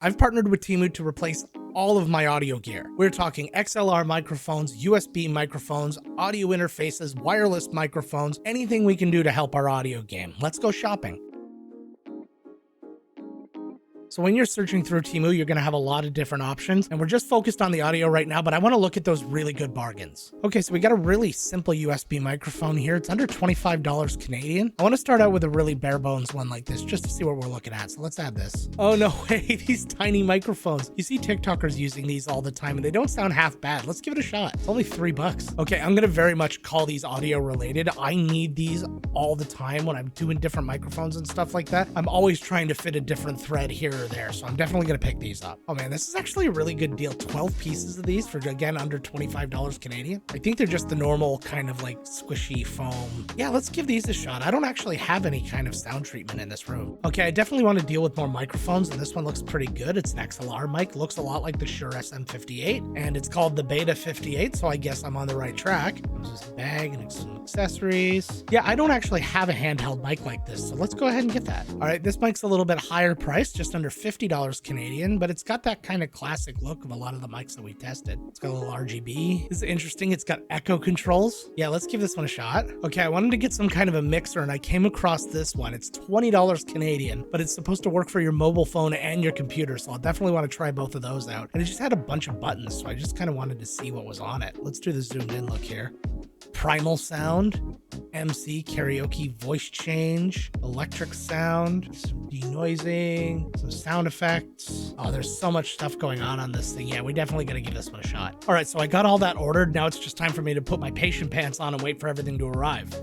I've partnered with Temu to replace all of my audio gear. We're talking XLR microphones, USB microphones, audio interfaces, wireless microphones, anything we can do to help our audio game. Let's go shopping. So when you're searching through Temu, you're gonna have a lot of different options, and we're just focused on the audio right now, but I wanna look at those really good bargains. Okay, so we got a really simple USB microphone here. It's under $25 Canadian. I wanna start out with a really bare bones one like this, just to see what we're looking at. So let's add this. Oh no way, these tiny microphones. You see TikTokers using these all the time, and they don't sound half bad. Let's give it a shot. It's only $3. Okay, I'm gonna very much call these audio related. I need these all the time when I'm doing different microphones and stuff like that. I'm always trying to fit a different thread here or there, so I'm definitely gonna pick these up. Oh man, this is actually a really good deal. 12 pieces of these for, again, under $25 Canadian. I think they're just the normal kind of like squishy foam. Yeah, let's give these a shot. I don't actually have any kind of sound treatment in this room. Okay, I definitely want to deal with more microphones, and this one looks pretty good. It's an XLR mic, looks a lot like the Shure SM58, and it's called the Beta 58, so I guess I'm on the right track. There's this bag and some accessories. Yeah, I don't actually have a handheld mic like this, so let's go ahead and get that. All right, this mic's a little bit higher priced, just under $50 Canadian, but it's got that kind of classic look of a lot of the mics that we tested. It's got a little RGB. This is interesting. It's got echo controls. Yeah, let's give this one a shot. Okay, I wanted to get some kind of a mixer, and I came across this one. It's $20 Canadian, but it's supposed to work for your mobile phone and your computer, so I'll definitely want to try both of those out. And it just had a bunch of buttons, so I just kind of wanted to see what was on it. Let's do the zoomed in look here. Primal sound, MC, karaoke, voice change, electric sound, some denoising, some sound effects. Oh, there's so much stuff going on this thing. Yeah, we definitely gotta give this one a shot. All right, so I got all that ordered. Now it's just time for me to put my patient pants on and wait for everything to arrive.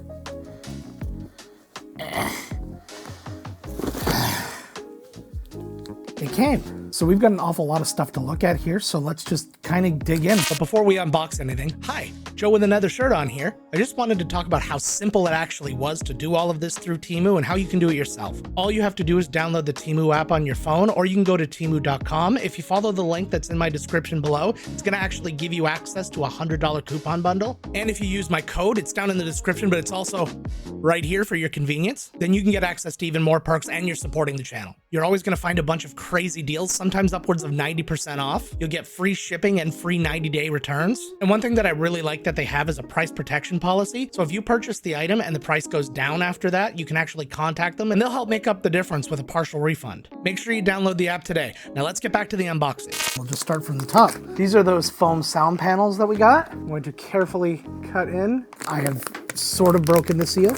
It came. So we've got an awful lot of stuff to look at here, so let's just kind of dig in. But before we unbox anything, hi, Joe with another shirt on here. I just wanted to talk about how simple it actually was to do all of this through Temu and how you can do it yourself. All you have to do is download the Temu app on your phone, or you can go to temu.com. If you follow the link that's in my description below, it's gonna actually give you access to a $100 coupon bundle. And if you use my code, it's down in the description, but it's also right here for your convenience, then you can get access to even more perks and you're supporting the channel. You're always gonna find a bunch of crazy deals, sometimes upwards of 90% off. You'll get free shipping and free 90-day returns. And one thing that I really like that they have is a price protection policy. So if you purchase the item and the price goes down after that, you can actually contact them and they'll help make up the difference with a partial refund. Make sure you download the app today. Now let's get back to the unboxing. We'll just start from the top. These are those foam sound panels that we got. I'm going to carefully cut in. I have sort of broken the seal.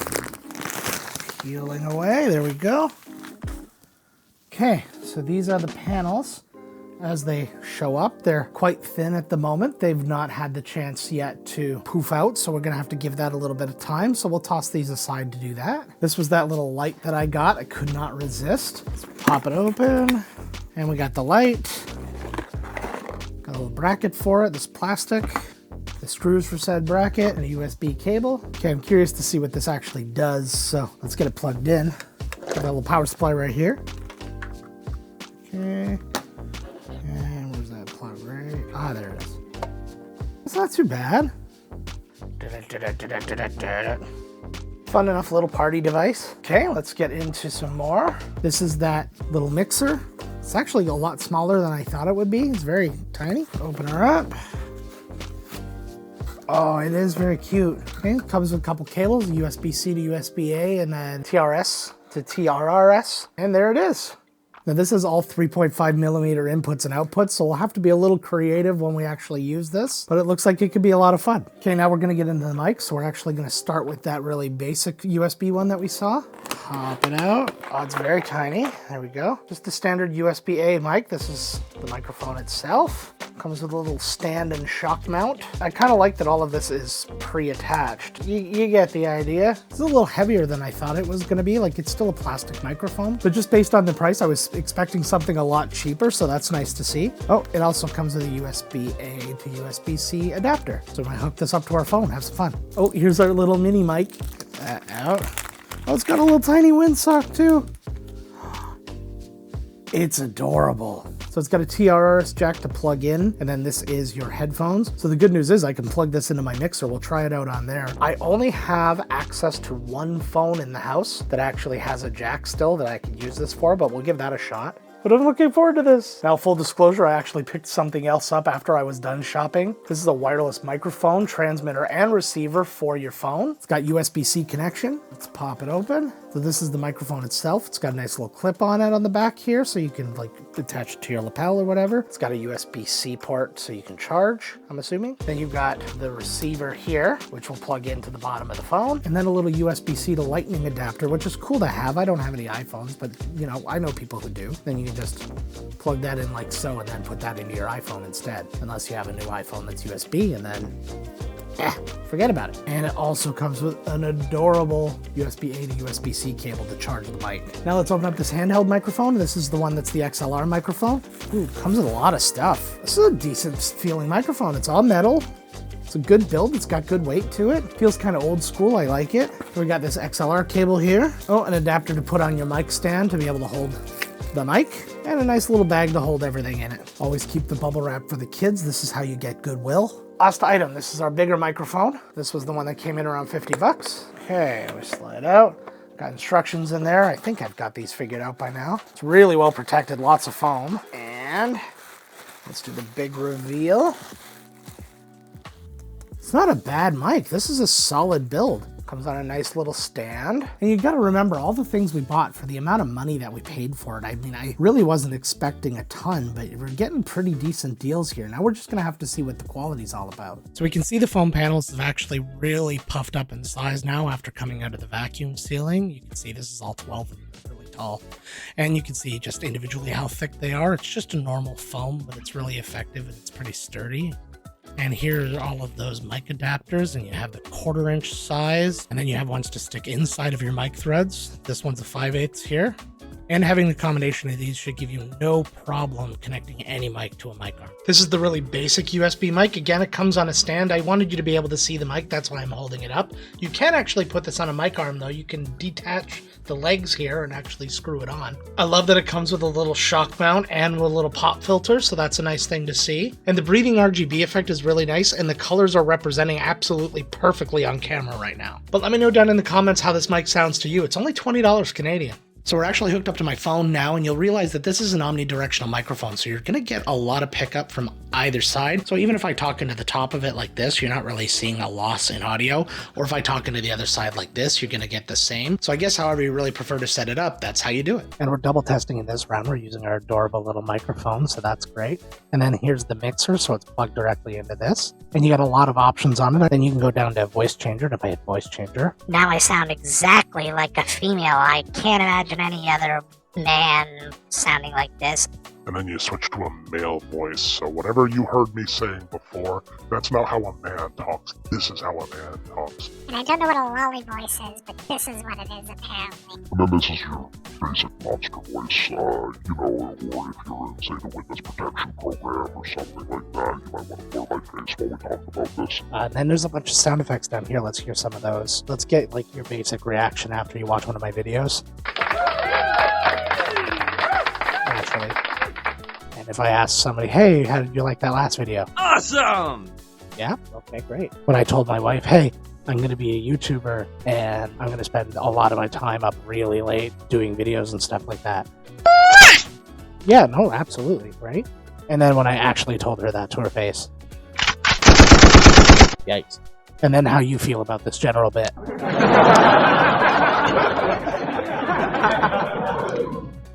Peeling away, there we go. Okay, so these are the panels as they show up. They're quite thin at the moment. They've not had the chance yet to poof out, so we're gonna have to give that a little bit of time. So we'll toss these aside to do that. This was that little light that I got. I could not resist. Let's pop it open. And we got the light. Got a little bracket for it, this plastic. The screws for said bracket and a USB cable. Okay, I'm curious to see what this actually does. So let's get it plugged in. Got a little power supply right here. Okay, and where's that plug? Right? Ah, there it is. It's not too bad. Fun enough little party device. Okay, let's get into some more. This is that little mixer. It's actually a lot smaller than I thought it would be. It's very tiny. Open her up. Oh, it is very cute. Okay, it comes with a couple cables, USB-C to USB-A, and then TRS to TRRS. And there it is. Now this is all 3.5 millimeter inputs and outputs, so we'll have to be a little creative when we actually use this, but it looks like it could be a lot of fun. Okay, now we're gonna get into the mic, so we're actually gonna start with that really basic USB one that we saw. Pop it out. Oh, it's very tiny. There we go. Just the standard USB-A mic. This is the microphone itself. Comes with a little stand and shock mount. I kind of like that all of this is pre-attached. You get the idea. It's a little heavier than I thought it was gonna be. Like, it's still a plastic microphone, but just based on the price, I was expecting something a lot cheaper, so that's nice to see. Oh, it also comes with a USB-A to USB-C adapter. So when I hook this up to our phone, have some fun. Oh, here's our little mini mic. Get that out. Oh, it's got a little tiny windsock too. It's adorable. So it's got a TRRS jack to plug in, and then this is your headphones. So the good news is I can plug this into my mixer. We'll try it out on there. I only have access to one phone in the house that actually has a jack still that I can use this for, but we'll give that a shot. but I'm looking forward to this. Now, full disclosure, I actually picked something else up after I was done shopping. This is a wireless microphone, transmitter, and receiver for your phone. It's got USB-C connection. Let's pop it open. So this is the microphone itself. It's got a nice little clip on it on the back here, so you can like attach it to your lapel or whatever. It's got a USB-C port so you can charge, I'm assuming. Then you've got the receiver here, which will plug into the bottom of the phone, and then a little USB-C to lightning adapter, which is cool to have. I don't have any iPhones, but you know, I know people who do. Then you can just plug that in like so, and then put that into your iPhone instead, unless you have a new iPhone that's USB, and then forget about it. And it also comes with an adorable USB-A to USB-C cable to charge the mic. Now let's open up this handheld microphone. This is the one that's the XLR microphone. Ooh, it comes with a lot of stuff. This is a decent feeling microphone. It's all metal. It's a good build. It's got good weight to it. Feels kind of old school. I like it. So we got this XLR cable here. Oh, an adapter to put on your mic stand to be able to hold the mic, and a nice little bag to hold everything in it. Always keep the bubble wrap for the kids. This is how you get goodwill. Last item, this is our bigger microphone. This was the one that came in around 50 bucks. Okay, we slide out. Got instructions in there. I think I've got these figured out by now. It's really well protected, lots of foam. And let's do the big reveal. It's not a bad mic. This is a solid build. Comes on a nice little stand. And you gotta remember all the things we bought for the amount of money that we paid for it. I mean, I really wasn't expecting a ton, but we're getting pretty decent deals here. Now we're just gonna have to see what the quality's all about. So we can see the foam panels have actually really puffed up in size now after coming out of the vacuum sealing. You can see this is all 12 and really tall. And you can see just individually how thick they are. It's just a normal foam, but it's really effective and it's pretty sturdy. And here are all of those mic adapters, and you have the 1/4-inch size, and then you have ones to stick inside of your mic threads. This one's a 5/8 here. And having the combination of these should give you no problem connecting any mic to a mic arm. This is the really basic USB mic. Again, it comes on a stand. I wanted you to be able to see the mic, that's why I'm holding it up. You can actually put this on a mic arm though. You can detach the legs here and actually screw it on. I love that it comes with a little shock mount and with a little pop filter, so that's a nice thing to see. And the breathing RGB effect is really nice, and the colors are representing absolutely perfectly on camera right now. But let me know down in the comments how this mic sounds to you. It's only $20 Canadian. So we're actually hooked up to my phone now, and you'll realize that this is an omnidirectional microphone, so you're gonna get a lot of pickup from either side. So even if I talk into the top of it like this, you're not really seeing a loss in audio, or if I talk into the other side like this, you're gonna get the same. So I guess however you really prefer to set it up, that's how you do it. And we're double testing in this round. We're using our adorable little microphone, so that's great. And then here's the mixer, so it's plugged directly into this. And you got a lot of options on it. Then you can go down to voice changer to play a voice changer. Now I sound exactly like a female. I can't imagine any other man sounding like this. And then you switch to a male voice, so whatever you heard me saying before, that's not how a man talks. This is how a man talks. And I don't know what a lolly voice is, but this is what it is apparently. And then this is your basic monster voice, or if you're in, say, the witness protection program or something like that, you might want to blur my face while we talk about this. And then there's a bunch of sound effects down here. Let's hear some of those. Let's get like your basic reaction after you watch one of my videos. Naturally. And if I ask somebody, hey, how did you like that last video? Awesome! Yeah? Okay, great. When I told my wife, hey, I'm going to be a YouTuber and I'm going to spend a lot of my time up really late doing videos and stuff like that. Yeah, no, absolutely, right? And then when I actually told her that to her face. Yikes. And then how you feel about this general bit.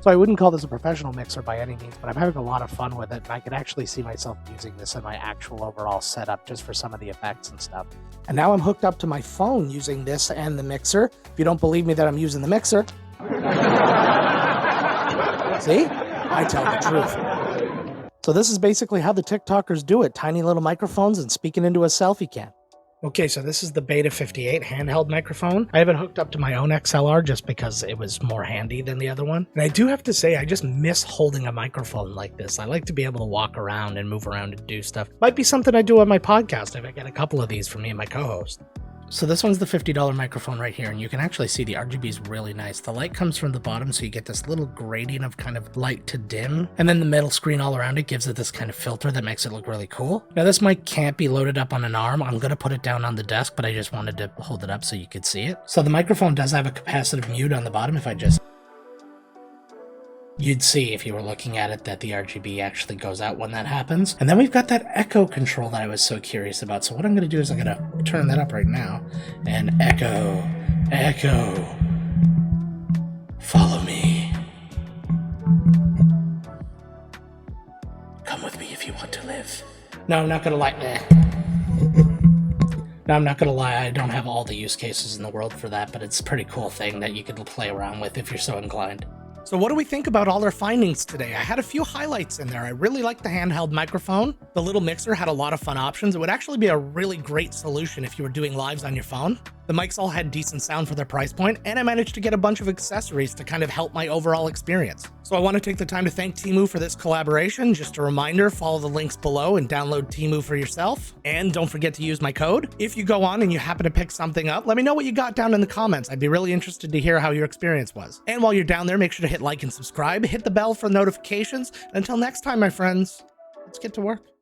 So I wouldn't call this a professional mixer by any means, but I'm having a lot of fun with it, and I can actually see myself using this in my actual overall setup just for some of the effects and stuff. And now I'm hooked up to my phone using this and the mixer. If you don't believe me that I'm using the mixer, see? I tell the truth. So this is basically how the TikTokers do it. Tiny little microphones and speaking into a selfie cam. Okay, so this is the Beta 58 handheld microphone. I have it hooked up to my own XLR just because it was more handy than the other one. And I do have to say, I just miss holding a microphone like this. I like to be able to walk around and move around and do stuff. Might be something I do on my podcast if I get a couple of these from me and my co-host. So this one's the $50 microphone right here, and you can actually see the RGB is really nice. The light comes from the bottom, so you get this little gradient of kind of light to dim, and then the metal screen all around it gives it this kind of filter that makes it look really cool. Now this mic can't be loaded up on an arm. I'm going to put it down on the desk, but I just wanted to hold it up so you could see it. So the microphone does have a capacitive mute on the bottom if I just... You'd see if you were looking at it that the RGB actually goes out when that happens. And then we've got that echo control that I was so curious about. So what I'm going to do is I'm going to turn that up right now. And echo, echo, follow me. Come with me if you want to live. No, I'm not going to lie. No, I'm not going to lie. I don't have all the use cases in the world for that, but it's a pretty cool thing that you could play around with if you're so inclined. So what do we think about all their findings today? I had a few highlights in there. I really liked the handheld microphone. The little mixer had a lot of fun options. It would actually be a really great solution if you were doing lives on your phone. The mics all had decent sound for their price point, and I managed to get a bunch of accessories to kind of help my overall experience. So I want to take the time to thank Temu for this collaboration. Just a reminder, follow the links below and download Temu for yourself. And don't forget to use my code. If you go on and you happen to pick something up, let me know what you got down in the comments. I'd be really interested to hear how your experience was. And while you're down there, make sure to hit like and subscribe, hit the bell for notifications. And until next time, my friends, let's get to work.